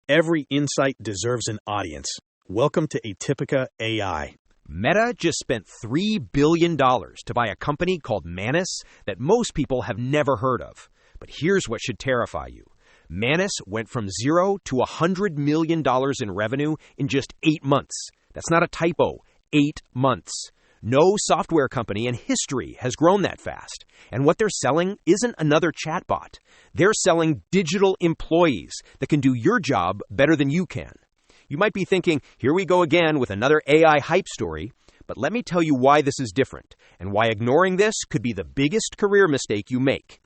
Every insight deserves an audience. Welcome to Atypica AI. Meta just spent $3 billion to buy a company called Manus that most people have never heard of. But here's what should terrify you. Manus went from $0 to $100 million in revenue in just 8 months. That's not a typo. 8 months. No software company in history has grown that fast. And what they're selling isn't another chatbot. They're selling digital employees that can do your job better than you can. You might be thinking, here we go again with another AI hype story. But let me tell you why this is different and why ignoring this could be the biggest career mistake you make.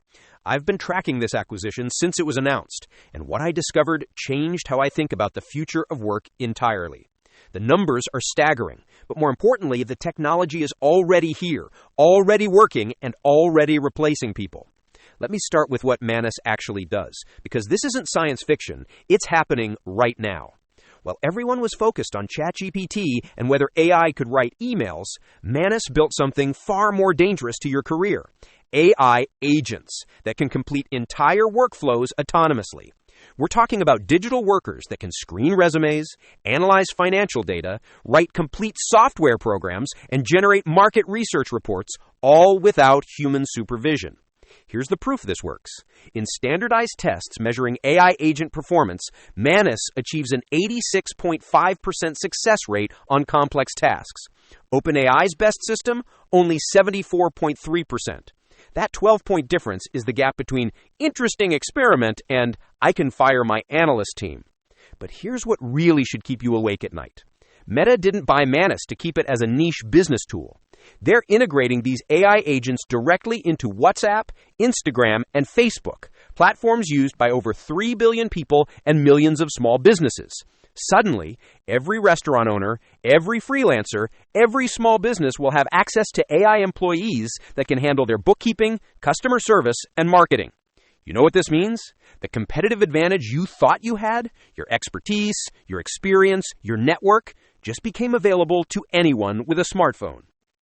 I've been tracking this acquisition since it was announced, and what I discovered changed how I think about the future of work entirely. The numbers are staggering, but more importantly, the technology is already here, already working, and already replacing people. Let me start with what Manus actually does, because this isn't science fiction, it's happening right now. While everyone was focused on ChatGPT and whether AI could write emails, Manus built something far more dangerous to your career. AI agents that can complete entire workflows autonomously. We're talking about digital workers that can screen resumes, analyze financial data, write complete software programs, and generate market research reports, all without human supervision. Here's the proof this works. In standardized tests measuring AI agent performance, Manus achieves an 86.5% success rate on complex tasks. OpenAI's best system, only 74.3%. That 12-point difference is the gap between interesting experiment and I can fire my analyst team. But here's what really should keep you awake at night. Meta didn't buy Manus to keep it as a niche business tool. They're integrating these AI agents directly into WhatsApp, Instagram, and Facebook, platforms used by over 3 billion people and millions of small businesses. Suddenly, every restaurant owner, every freelancer, every small business will have access to AI employees that can handle their bookkeeping, customer service, and marketing. You know what this means? The competitive advantage you thought you had, your expertise, your experience, your network, just became available to anyone with a smartphone.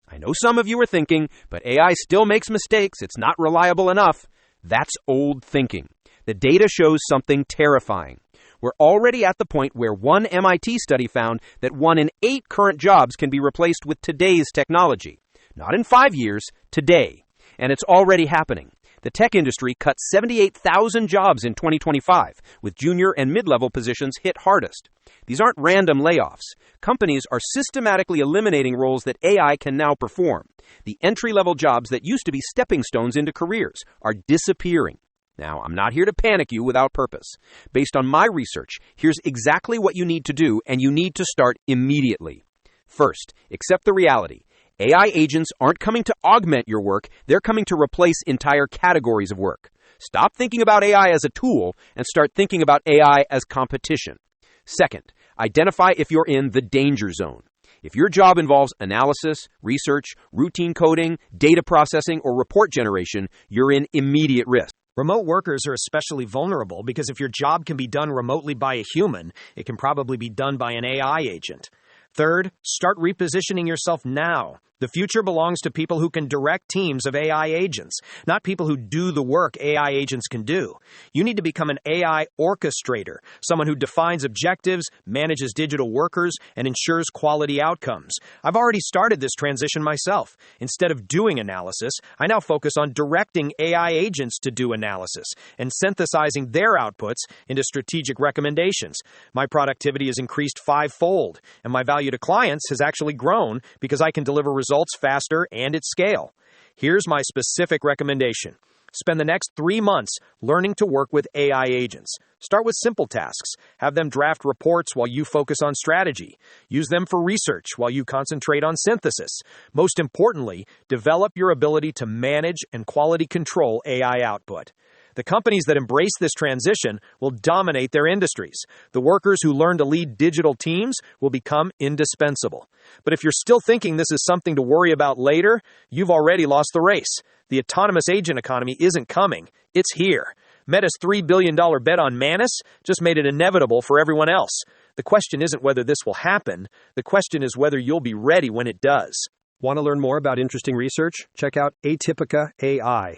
I know some of you are thinking, but AI still makes mistakes. It's not reliable enough. That's old thinking. The data shows something terrifying. We're already at the point where one MIT study found that 1 in 8 current jobs can be replaced with today's technology. Not in 5 years, today. And it's already happening. The tech industry cut 78,000 jobs in 2025, with junior and mid-level positions hit hardest. These aren't random layoffs. Companies are systematically eliminating roles that AI can now perform. The entry-level jobs that used to be stepping stones into careers are disappearing. Now, I'm not here to panic you without purpose. Based on my research, here's exactly what you need to do, and you need to start immediately. First, accept the reality. AI agents aren't coming to augment your work, they're coming to replace entire categories of work. Stop thinking about AI as a tool and start thinking about AI as competition. Second, identify if you're in the danger zone. If your job involves analysis, research, routine coding, data processing, or report generation, you're in immediate risk. Remote workers are especially vulnerable because if your job can be done remotely by a human, it can probably be done by an AI agent. Third, start repositioning yourself now. The future belongs to people who can direct teams of AI agents, not people who do the work AI agents can do. You need to become an AI orchestrator, someone who defines objectives, manages digital workers, and ensures quality outcomes. I've already started this transition myself. Instead of doing analysis, I now focus on directing AI agents to do analysis and synthesizing their outputs into strategic recommendations. My productivity has increased 5-fold, and my value to clients has actually grown because I can deliver results faster and at scale. Here's my specific recommendation. Spend the next 3 months learning to work with AI agents. Start with simple tasks. Have them draft reports while you focus on strategy. Use them for research while you concentrate on synthesis. Most importantly, develop your ability to manage and quality control AI output. The companies that embrace this transition will dominate their industries. The workers who learn to lead digital teams will become indispensable. But if you're still thinking this is something to worry about later, you've already lost the race. The autonomous agent economy isn't coming. It's here. Meta's $3 billion bet on Manus just made it inevitable for everyone else. The question isn't whether this will happen. The question is whether you'll be ready when it does. Want to learn more about interesting research? Check out Atypica AI.